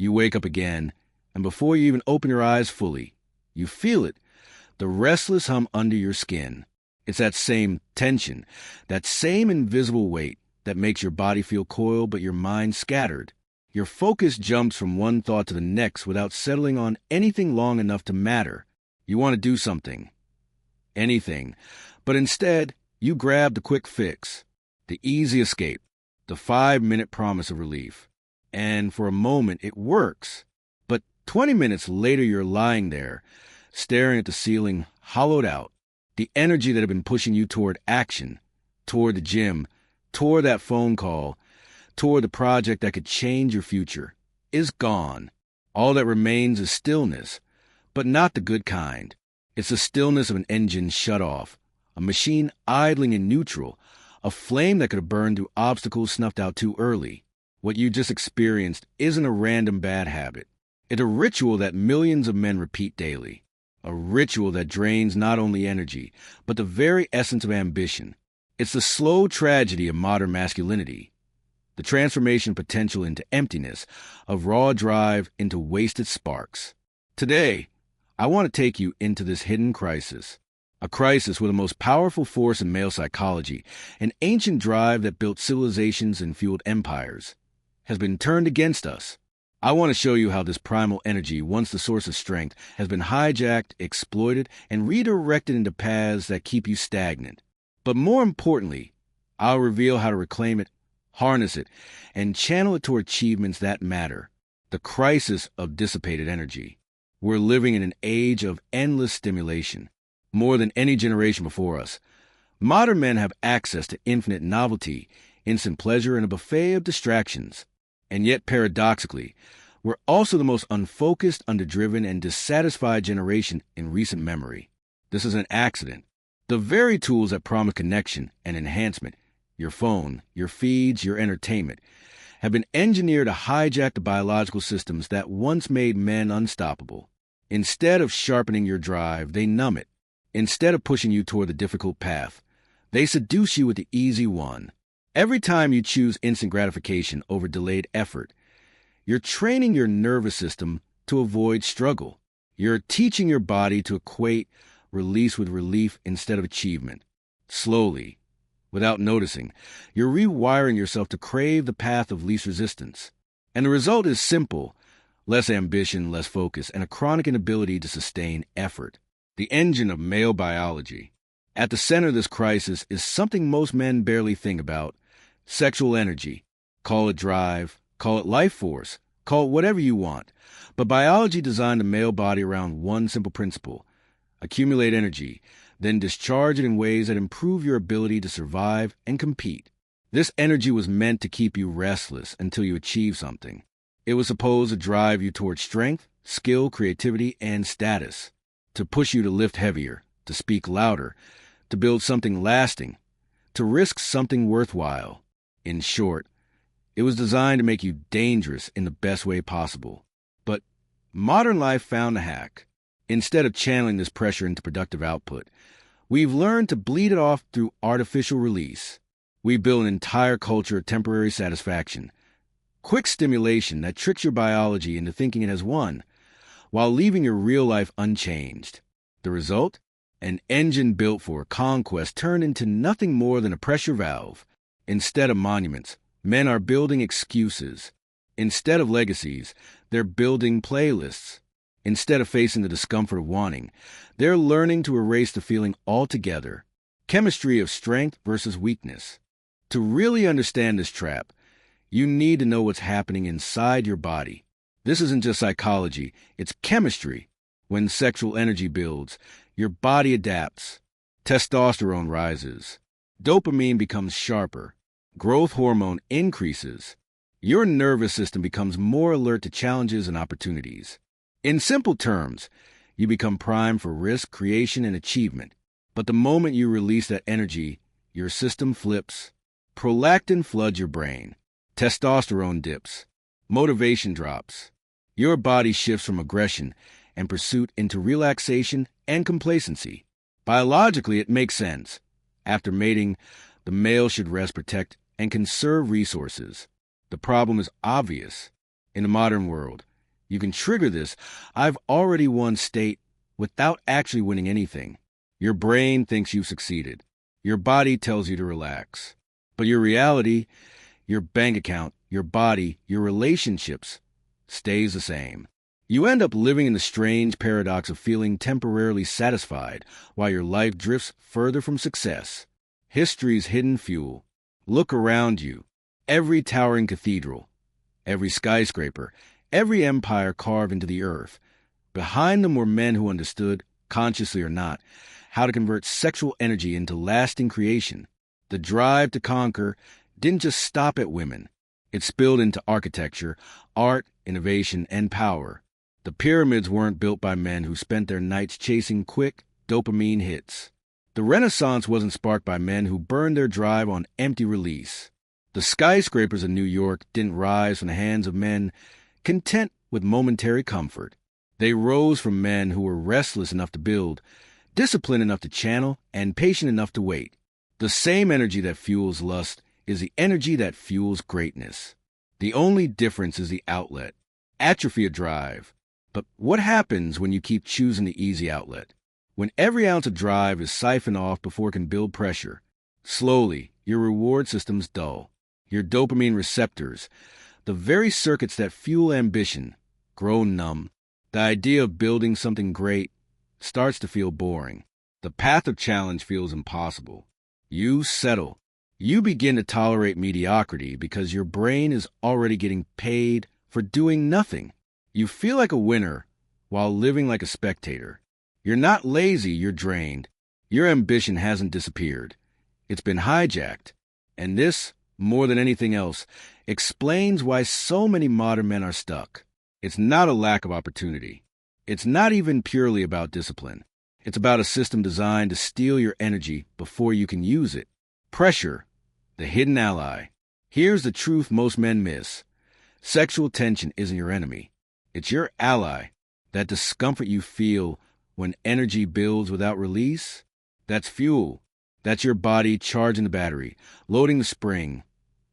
You wake up again, and before you even open your eyes fully, you feel it, the restless hum under your skin. It's that same tension, that same invisible weight that makes your body feel coiled but your mind scattered. Your focus jumps from one thought to the next without settling on anything long enough to matter. You want to do something, anything, but instead you grab the quick fix, the easy escape, the 5-minute promise of relief. And for a moment it works. But 20 minutes later you're lying there, staring at the ceiling, hollowed out. The energy that had been pushing you toward action, toward the gym, toward that phone call, toward the project that could change your future, is gone. All that remains is stillness, but not the good kind. It's the stillness of an engine shut off, a machine idling in neutral, a flame that could have burned through obstacles snuffed out too early. What you just experienced isn't a random bad habit. It's a ritual that millions of men repeat daily. A ritual that drains not only energy, but the very essence of ambition. It's the slow tragedy of modern masculinity. The transformation potential into emptiness, of raw drive into wasted sparks. Today, I want to take you into this hidden crisis. A crisis where the most powerful force in male psychology, an ancient drive that built civilizations and fueled empires, has been turned against us. I want to show you how this primal energy, once the source of strength, has been hijacked, exploited, and redirected into paths that keep you stagnant. But more importantly, I'll reveal how to reclaim it, harness it, and channel it toward achievements that matter. The crisis of dissipated energy. We're living in an age of endless stimulation. More than any generation before us, modern men have access to infinite novelty, instant pleasure, and a buffet of distractions. And yet, paradoxically, we're also the most unfocused, underdriven, and dissatisfied generation in recent memory. This is an accident. The very tools that promise connection and enhancement, your phone, your feeds, your entertainment, have been engineered to hijack the biological systems that once made men unstoppable. Instead of sharpening your drive, they numb it. Instead of pushing you toward the difficult path, they seduce you with the easy one. Every time you choose instant gratification over delayed effort, you're training your nervous system to avoid struggle. You're teaching your body to equate release with relief instead of achievement. Slowly, without noticing, you're rewiring yourself to crave the path of least resistance. And the result is simple: less ambition, less focus, and a chronic inability to sustain effort. The engine of male biology. At the center of this crisis is something most men barely think about: sexual energy. Call it drive, call it life force, call it whatever you want. But biology designed the male body around one simple principle: accumulate energy, then discharge it in ways that improve your ability to survive and compete. This energy was meant to keep you restless until you achieve something. It was supposed to drive you toward strength, skill, creativity, and status, to push you to lift heavier, to speak louder, to build something lasting, to risk something worthwhile. In short, it was designed to make you dangerous in the best way possible. But modern life found a hack. Instead of channeling this pressure into productive output, we've learned to bleed it off through artificial release. We built an entire culture of temporary satisfaction, quick stimulation that tricks your biology into thinking it has won, while leaving your real life unchanged. The result? An engine built for conquest turned into nothing more than a pressure valve. Instead of monuments, men are building excuses. Instead of legacies, they're building playlists. Instead of facing the discomfort of wanting, they're learning to erase the feeling altogether. Chemistry of strength versus weakness. To really understand this trap, you need to know what's happening inside your body. This isn't just psychology, it's chemistry. When sexual energy builds, your body adapts. Testosterone rises. Dopamine becomes sharper. Growth hormone increases. Your nervous system becomes more alert to challenges and opportunities. In simple terms, you become primed for risk, creation, and achievement. But the moment you release that energy, your system flips. Prolactin floods your brain. Testosterone dips. Motivation drops. Your body shifts from aggression and pursuit into relaxation and complacency. Biologically, it makes sense. After mating, the male should rest, protect, and conserve resources. The problem is obvious. In the modern world, You can trigger this "I've already won" state without actually winning anything. Your brain thinks you've succeeded. Your body tells you to relax. But your reality, your bank account, your body, your relationships stays the same. You end up living in the strange paradox of feeling temporarily satisfied while your life drifts further from success. History's hidden fuel. Look around you. Every towering cathedral, every skyscraper, every empire carved into the earth. Behind them were men who understood, consciously or not, how to convert sexual energy into lasting creation. The drive to conquer didn't just stop at women. It spilled into architecture, art, innovation, and power. The pyramids weren't built by men who spent their nights chasing quick dopamine hits. The Renaissance wasn't sparked by men who burned their drive on empty release. The skyscrapers of New York didn't rise from the hands of men content with momentary comfort. They rose from men who were restless enough to build, disciplined enough to channel, and patient enough to wait. The same energy that fuels lust is the energy that fuels greatness. The only difference is the outlet. Atrophy of drive. But what happens when you keep choosing the easy outlet? When every ounce of drive is siphoned off before it can build pressure, slowly your reward system's dull. Your dopamine receptors, the very circuits that fuel ambition, grow numb. The idea of building something great starts to feel boring. The path of challenge feels impossible. You settle. You begin to tolerate mediocrity because your brain is already getting paid for doing nothing. You feel like a winner while living like a spectator. You're not lazy, you're drained. Your ambition hasn't disappeared. It's been hijacked. And this, more than anything else, explains why so many modern men are stuck. It's not a lack of opportunity. It's not even purely about discipline. It's about a system designed to steal your energy before you can use it. Pressure, the hidden ally. Here's the truth most men miss. Sexual tension isn't your enemy. It's your ally. That discomfort you feel when energy builds without release, that's fuel. That's your body charging the battery, loading the spring,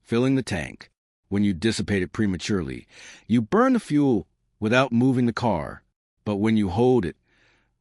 filling the tank. When you dissipate it prematurely, you burn the fuel without moving the car. But when you hold it,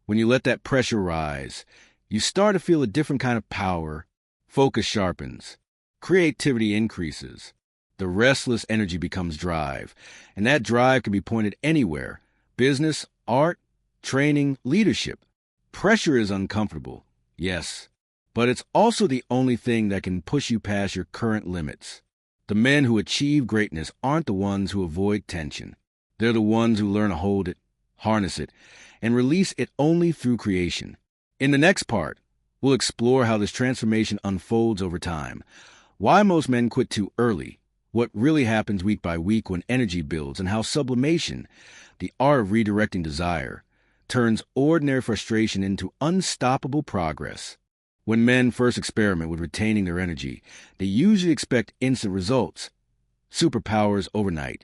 when you let that pressure rise, you start to feel a different kind of power. Focus sharpens. Creativity increases. The restless energy becomes drive, and that drive can be pointed anywhere. Business, art, training, leadership. Pressure is uncomfortable, yes, but it's also the only thing that can push you past your current limits. The men who achieve greatness aren't the ones who avoid tension. They're the ones who learn to hold it, harness it, and release it only through creation. In the next part, we'll explore how this transformation unfolds over time, why most men quit too early, what really happens week by week when energy builds, and how sublimation, the art of redirecting desire, turns ordinary frustration into unstoppable progress. When men first experiment with retaining their energy, they usually expect instant results, superpowers overnight,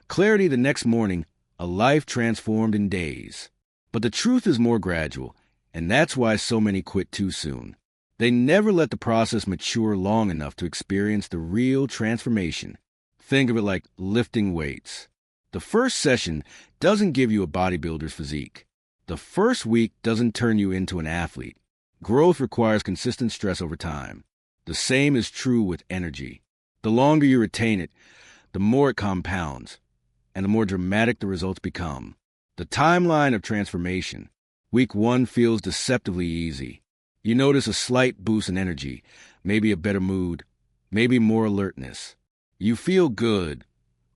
clarity the next morning, a life transformed in days. But the truth is more gradual, and that's why so many quit too soon. They never let the process mature long enough to experience the real transformation. Think of it like lifting weights. The first session doesn't give you a bodybuilder's physique. The first week doesn't turn you into an athlete. Growth requires consistent stress over time. The same is true with energy. The longer you retain it, the more it compounds, and the more dramatic the results become. The timeline of transformation. Week 1 feels deceptively easy. You notice a slight boost in energy, maybe a better mood, maybe more alertness. You feel good,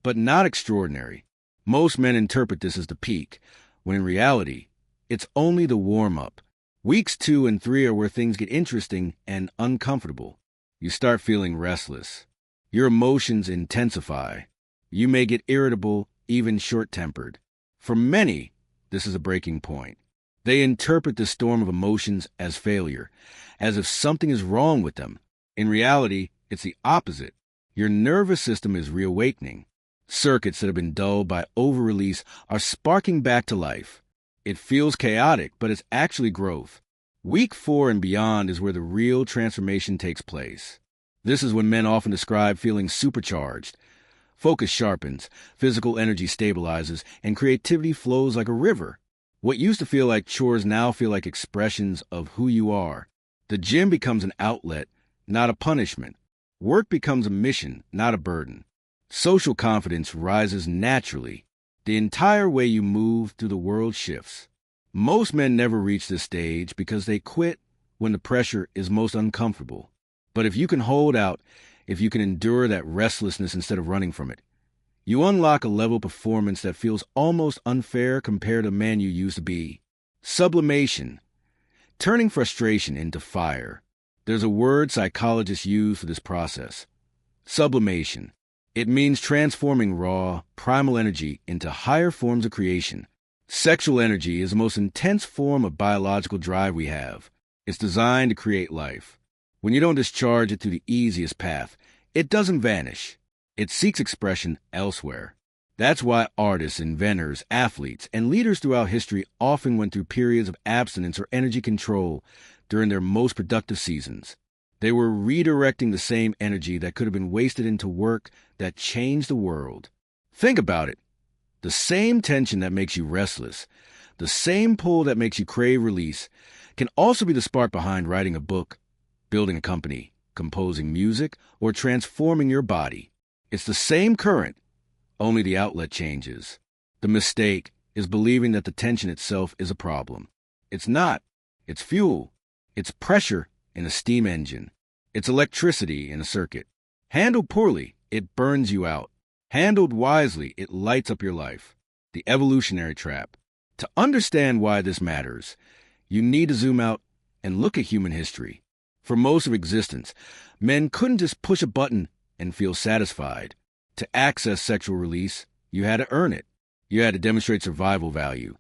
but not extraordinary. Most men interpret this as the peak, when in reality, it's only the warm-up. Weeks 2 and 3 are where things get interesting and uncomfortable. You start feeling restless. Your emotions intensify. You may get irritable, even short-tempered. For many, this is a breaking point. They interpret the storm of emotions as failure, as if something is wrong with them. In reality, it's the opposite. Your nervous system is reawakening. Circuits that have been dulled by over-release are sparking back to life. It feels chaotic, but it's actually growth. Week 4 and beyond is where the real transformation takes place. This is when men often describe feeling supercharged, Focus sharpens, physical energy stabilizes, and creativity flows like a river. What used to feel like chores now feel like expressions of who you are. The gym becomes an outlet, not a punishment. Work becomes a mission, not a burden. Social confidence rises naturally. The entire way you move through the world shifts. Most men never reach this stage because they quit when the pressure is most uncomfortable. But if you can hold out, if you can endure that restlessness instead of running from it, you unlock a level of performance that feels almost unfair compared to the man you used to be. Sublimation. Turning frustration into fire. There's a word psychologists use for this process. Sublimation. It means transforming raw, primal energy into higher forms of creation. Sexual energy is the most intense form of biological drive we have. It's designed to create life. When you don't discharge it through the easiest path, it doesn't vanish. It seeks expression elsewhere. That's why artists, inventors, athletes, and leaders throughout history often went through periods of abstinence or energy control during their most productive seasons. They were redirecting the same energy that could have been wasted into work that changed the world. Think about it. The same tension that makes you restless, the same pull that makes you crave release, can also be the spark behind writing a book, building a company, composing music, or transforming your body. It's the same current, only the outlet changes. The mistake is believing that the tension itself is a problem. It's not. It's fuel. It's pressure in a steam engine. It's electricity in a circuit. Handled poorly, it burns you out. Handled wisely, it lights up your life. The evolutionary trap. To understand why this matters, you need to zoom out and look at human history. For most of existence, men couldn't just push a button and feel satisfied. To access sexual release, you had to earn it. You had to demonstrate survival value,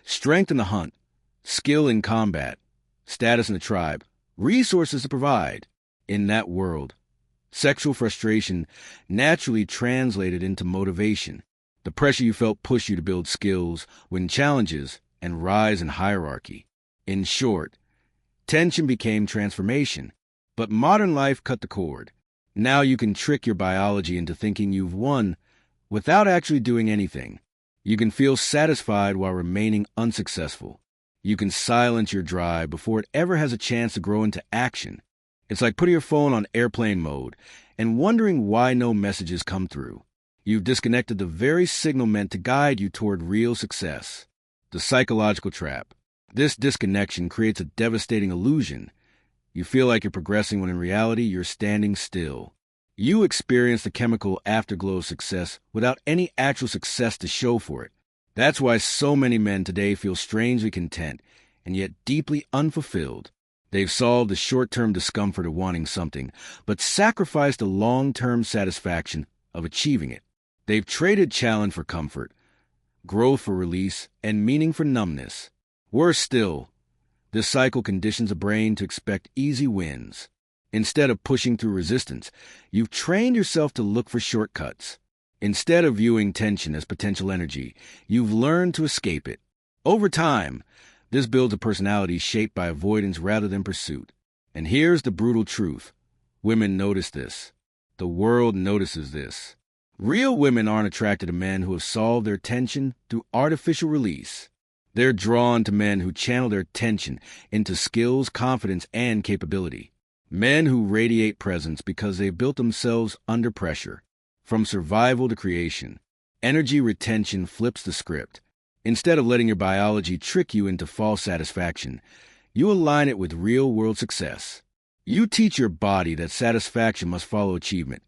strength in the hunt, skill in combat, status in the tribe, resources to provide. In that world, sexual frustration naturally translated into motivation. The pressure you felt pushed you to build skills, win challenges, and rise in hierarchy. In short, tension became transformation. But modern life cut the cord. Now you can trick your biology into thinking you've won without actually doing anything. You can feel satisfied while remaining unsuccessful. You can silence your drive before it ever has a chance to grow into action. It's like putting your phone on airplane mode and wondering why no messages come through. You've disconnected the very signal meant to guide you toward real success. The psychological trap. This disconnection creates a devastating illusion. You feel like you're progressing when in reality you're standing still. You experience the chemical afterglow of success without any actual success to show for it. That's why so many men today feel strangely content and yet deeply unfulfilled. They've solved the short-term discomfort of wanting something, but sacrificed the long-term satisfaction of achieving it. They've traded challenge for comfort, growth for release, and meaning for numbness. Worse still, this cycle conditions a brain to expect easy wins. Instead of pushing through resistance, you've trained yourself to look for shortcuts. Instead of viewing tension as potential energy, you've learned to escape it. Over time, this builds a personality shaped by avoidance rather than pursuit. And here's the brutal truth. Women notice this. The world notices this. Real women aren't attracted to men who have solved their tension through artificial release. They're drawn to men who channel their tension into skills, confidence, and capability. Men who radiate presence because they've built themselves under pressure. From survival to creation, energy retention flips the script. Instead of letting your biology trick you into false satisfaction, you align it with real-world success. You teach your body that satisfaction must follow achievement,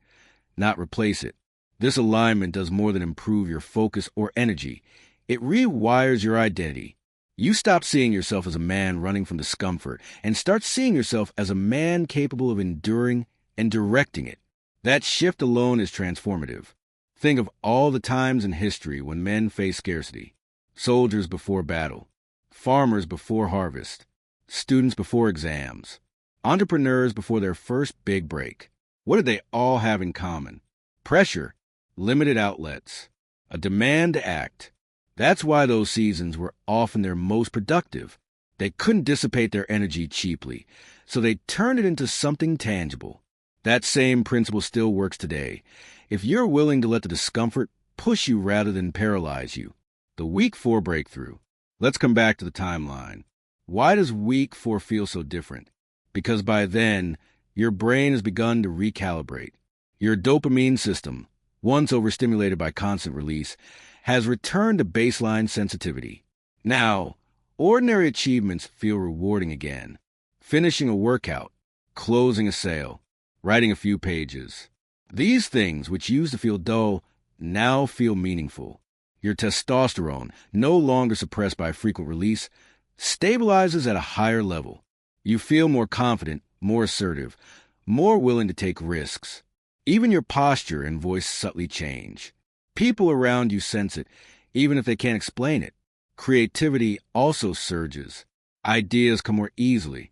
not replace it. This alignment does more than improve your focus or energy. It rewires your identity. You stop seeing yourself as a man running from discomfort and start seeing yourself as a man capable of enduring and directing it. That shift alone is transformative. Think of all the times in history when men faced scarcity. Soldiers before battle, farmers before harvest, students before exams, entrepreneurs before their first big break. What did they all have in common? Pressure, limited outlets, a demand to act. That's why those seasons were often their most productive. They couldn't dissipate their energy cheaply, so they turned it into something tangible. That same principle still works today. If you're willing to let the discomfort push you rather than paralyze you. The week 4 breakthrough. Let's come back to the timeline. Why does week 4 feel so different? Because by then, your brain has begun to recalibrate. Your dopamine system, once overstimulated by constant release, has returned to baseline sensitivity. Now, ordinary achievements feel rewarding again. Finishing a workout, closing a sale, writing a few pages. These things, which used to feel dull, now feel meaningful. Your testosterone, no longer suppressed by frequent release, stabilizes at a higher level. You feel more confident, more assertive, more willing to take risks. Even your posture and voice subtly change. People around you sense it, even if they can't explain it. Creativity also surges. Ideas come more easily.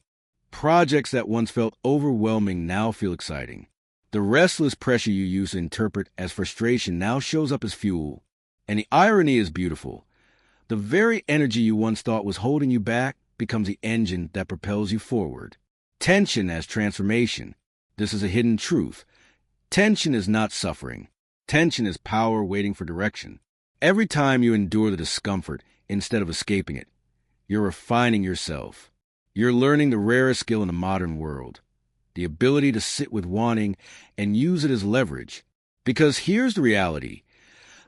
Projects that once felt overwhelming now feel exciting. The restless pressure you used to interpret as frustration now shows up as fuel. And the irony is beautiful. The very energy you once thought was holding you back becomes the engine that propels you forward. Tension as transformation. This is a hidden truth. Tension is not suffering. Tension is power waiting for direction. Every time you endure the discomfort instead of escaping it, you're refining yourself. You're learning the rarest skill in the modern world, the ability to sit with wanting and use it as leverage. Because here's the reality.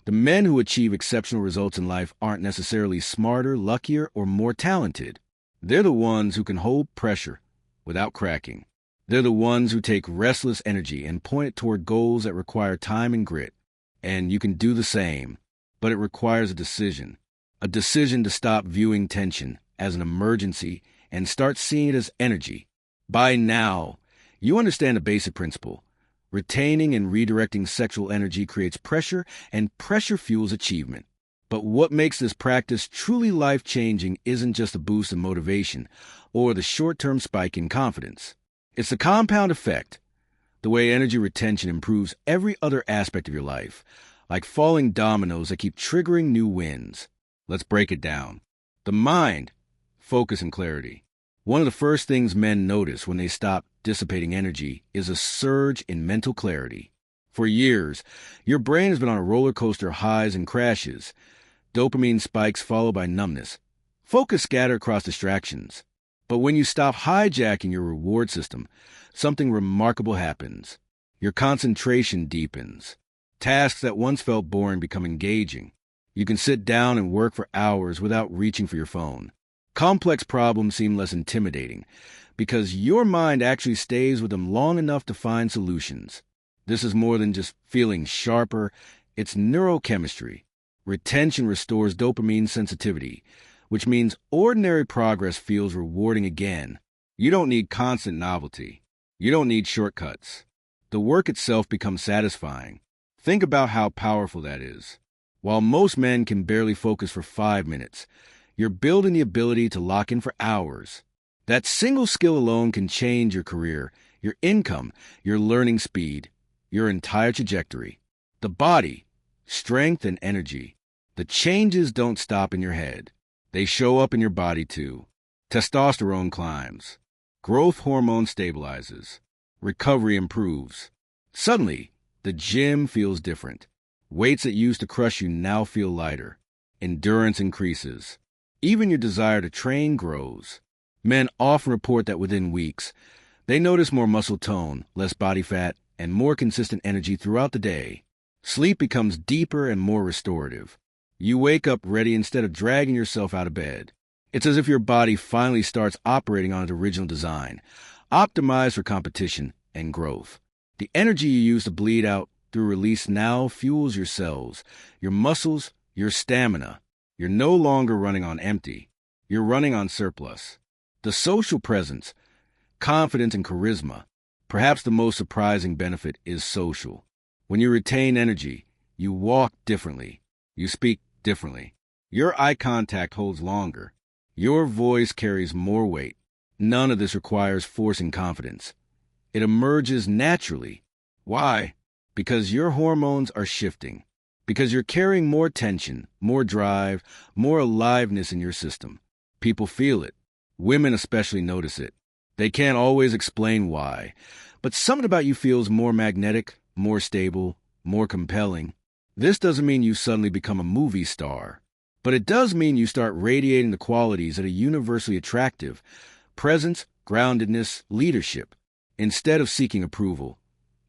The men who achieve exceptional results in life aren't necessarily smarter, luckier, or more talented. They're the ones who can hold pressure without cracking. They're the ones who take restless energy and point it toward goals that require time and grit. And you can do the same, but it requires a decision to stop viewing tension as an emergency and start seeing it as energy. By now, you understand a basic principle. Retaining and redirecting sexual energy creates pressure, and pressure fuels achievement. But what makes this practice truly life-changing isn't just a boost in motivation or the short-term spike in confidence. It's the compound effect, the way energy retention improves every other aspect of your life, like falling dominoes that keep triggering new wins. Let's break it down. The mind, focus and clarity. One of the first things men notice when they stop dissipating energy is a surge in mental clarity. For years, your brain has been on a roller coaster of highs and crashes, dopamine spikes followed by numbness, focus scattered across distractions. But when you stop hijacking your reward system, something remarkable happens. Your concentration deepens. Tasks that once felt boring become engaging. You can sit down and work for hours without reaching for your phone. Complex problems seem less intimidating because your mind actually stays with them long enough to find solutions. This is more than just feeling sharper. It's neurochemistry. Retention restores dopamine sensitivity, which means ordinary progress feels rewarding again. You don't need constant novelty. You don't need shortcuts. The work itself becomes satisfying. Think about how powerful that is. While most men can barely focus for 5 minutes, you're building the ability to lock in for hours. That single skill alone can change your career, your income, your learning speed, your entire trajectory. The body, strength and energy. The changes don't stop in your head. They show up in your body too. Testosterone climbs. Growth hormone stabilizes. Recovery improves. Suddenly, the gym feels different. Weights that used to crush you now feel lighter. Endurance increases. Even your desire to train grows. Men often report that within weeks, they notice more muscle tone, less body fat, and more consistent energy throughout the day. Sleep becomes deeper and more restorative. You wake up ready instead of dragging yourself out of bed. It's as if your body finally starts operating on its original design, optimized for competition and growth. The energy you used to bleed out through release now fuels your cells, your muscles, your stamina. You're no longer running on empty. You're running on surplus. The social presence, confidence, and charisma. Perhaps the most surprising benefit is social. When you retain energy, you walk differently. You speak differently. Your eye contact holds longer. Your voice carries more weight. None of this requires forcing confidence. It emerges naturally. Why? Because your hormones are shifting. Because you're carrying more tension, more drive, more aliveness in your system. People feel it. Women especially notice it. They can't always explain why, but something about you feels more magnetic, more stable, more compelling. This doesn't mean you suddenly become a movie star, but it does mean you start radiating the qualities that are universally attractive: presence, groundedness, leadership. Instead of seeking approval,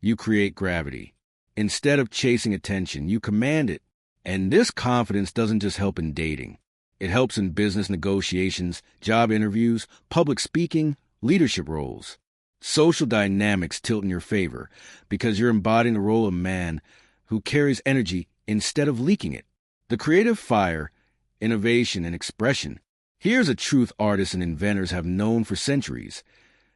you create gravity. Instead of chasing attention, you command it. And this confidence doesn't just help in dating. It helps in business negotiations, job interviews, public speaking, leadership roles. Social dynamics tilt in your favor because you're embodying the role of man who carries energy instead of leaking it. The creative fire, innovation, and expression. Here's a truth artists and inventors have known for centuries.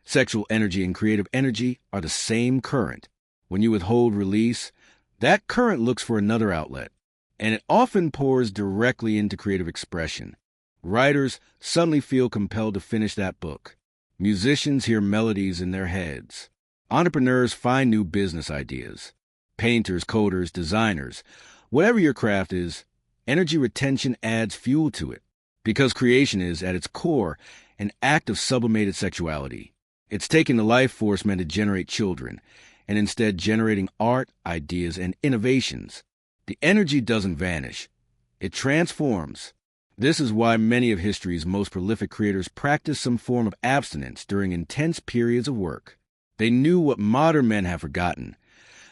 Sexual energy and creative energy are the same current. When you withhold release, that current looks for another outlet, and it often pours directly into creative expression. Writers suddenly feel compelled to finish that book. Musicians hear melodies in their heads. Entrepreneurs find new business ideas. Painters, coders, designers, whatever your craft is, energy retention adds fuel to it, because creation is, at its core, an act of sublimated sexuality. It's taking the life force meant to generate children, and instead generating art, ideas, and innovations. The energy doesn't vanish. It transforms. This is why many of history's most prolific creators practiced some form of abstinence during intense periods of work. They knew what modern men have forgotten,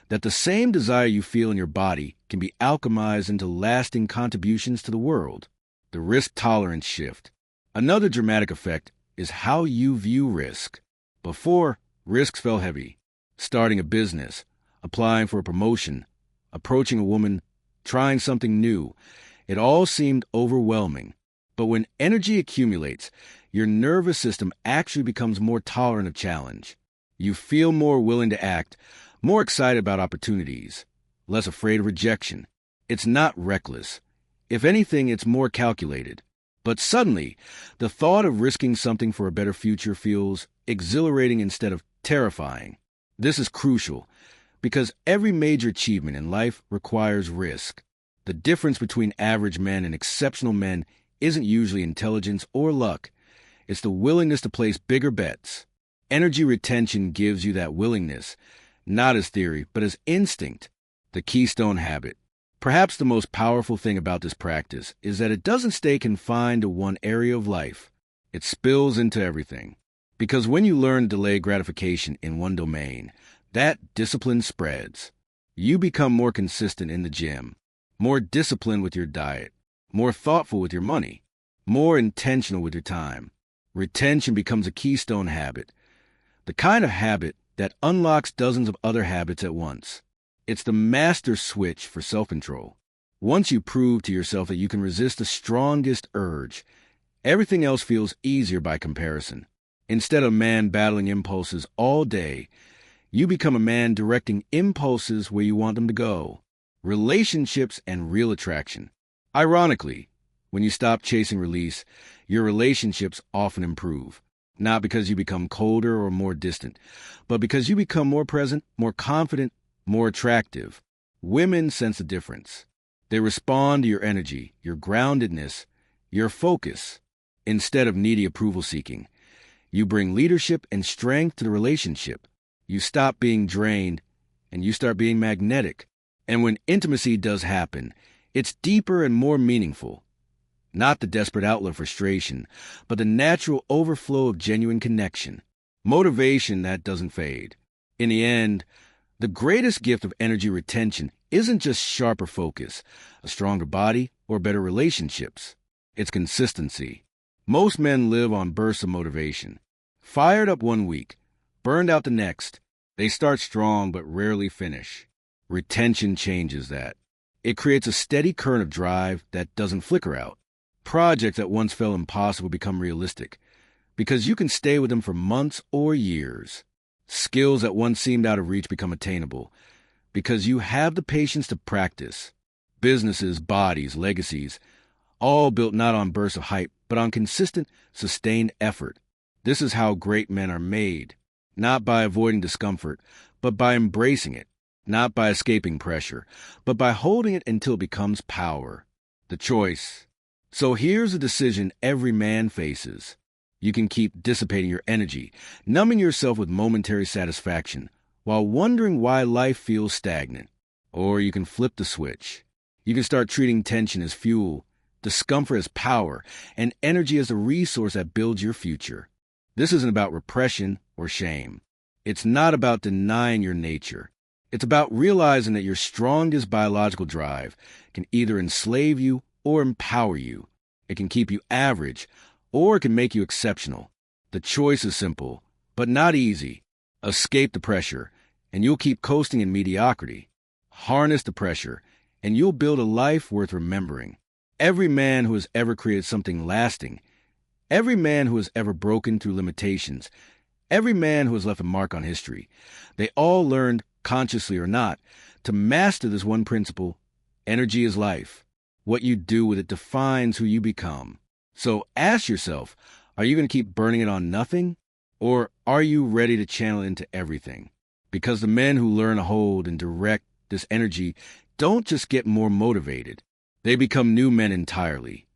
that the same desire you feel in your body can be alchemized into lasting contributions to the world. The risk tolerance shift. Another dramatic effect is how you view risk. Before, risks felt heavy. Starting a business, applying for a promotion, approaching a woman, trying something new. It all seemed overwhelming. But when energy accumulates, your nervous system actually becomes more tolerant of challenge. You feel more willing to act, more excited about opportunities, less afraid of rejection. It's not reckless. If anything, it's more calculated. But suddenly, the thought of risking something for a better future feels exhilarating instead of terrifying. This is crucial, because every major achievement in life requires risk. The difference between average men and exceptional men isn't usually intelligence or luck. It's the willingness to place bigger bets. Energy retention gives you that willingness, not as theory, but as instinct. The keystone habit. Perhaps the most powerful thing about this practice is that it doesn't stay confined to one area of life. It spills into everything. Because when you learn to delay gratification in one domain, that discipline spreads. You become more consistent in the gym, more disciplined with your diet, more thoughtful with your money, more intentional with your time. Retention becomes a keystone habit, the kind of habit that unlocks dozens of other habits at once. It's the master switch for self-control. Once you prove to yourself that you can resist the strongest urge, everything else feels easier by comparison. Instead of a man battling impulses all day, you become a man directing impulses where you want them to go. Relationships and real attraction. Ironically, when you stop chasing release, your relationships often improve. Not because you become colder or more distant, but because you become more present, more confident, more attractive. Women sense the difference. They respond to your energy, your groundedness, your focus. Instead of needy approval seeking, you bring leadership and strength to the relationship. You stop being drained and you start being magnetic. And when intimacy does happen, it's deeper and more meaningful. Not the desperate outlet of frustration, but the natural overflow of genuine connection. Motivation that doesn't fade. In the end, the greatest gift of energy retention isn't just sharper focus, a stronger body, or better relationships. It's consistency. Most men live on bursts of motivation. Fired up one week, burned out the next. They start strong but rarely finish. Retention changes that. It creates a steady current of drive that doesn't flicker out. Projects that once felt impossible become realistic, because you can stay with them for months or years. Skills that once seemed out of reach become attainable, because you have the patience to practice. Businesses, bodies, legacies, all built not on bursts of hype, but on consistent, sustained effort. This is how great men are made, not by avoiding discomfort, but by embracing it, not by escaping pressure, but by holding it until it becomes power. The choice. So here's a decision every man faces. You can keep dissipating your energy, numbing yourself with momentary satisfaction, while wondering why life feels stagnant. Or you can flip the switch. You can start treating tension as fuel, discomfort as power, and energy as a resource that builds your future. This isn't about repression or shame. It's not about denying your nature. It's about realizing that your strongest biological drive can either enslave you or empower you. It can keep you average, or it can make you exceptional. The choice is simple, but not easy. Escape the pressure, and you'll keep coasting in mediocrity. Harness the pressure, and you'll build a life worth remembering. Every man who has ever created something lasting, every man who has ever broken through limitations, every man who has left a mark on history, they all learned, consciously or not, to master this one principle: energy is life. What you do with it defines who you become. So ask yourself, are you going to keep burning it on nothing? Or are you ready to channel it into everything? Because the men who learn to hold and direct this energy don't just get more motivated. They become new men entirely.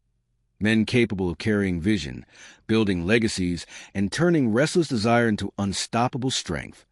Men capable of carrying vision, building legacies, and turning restless desire into unstoppable strength.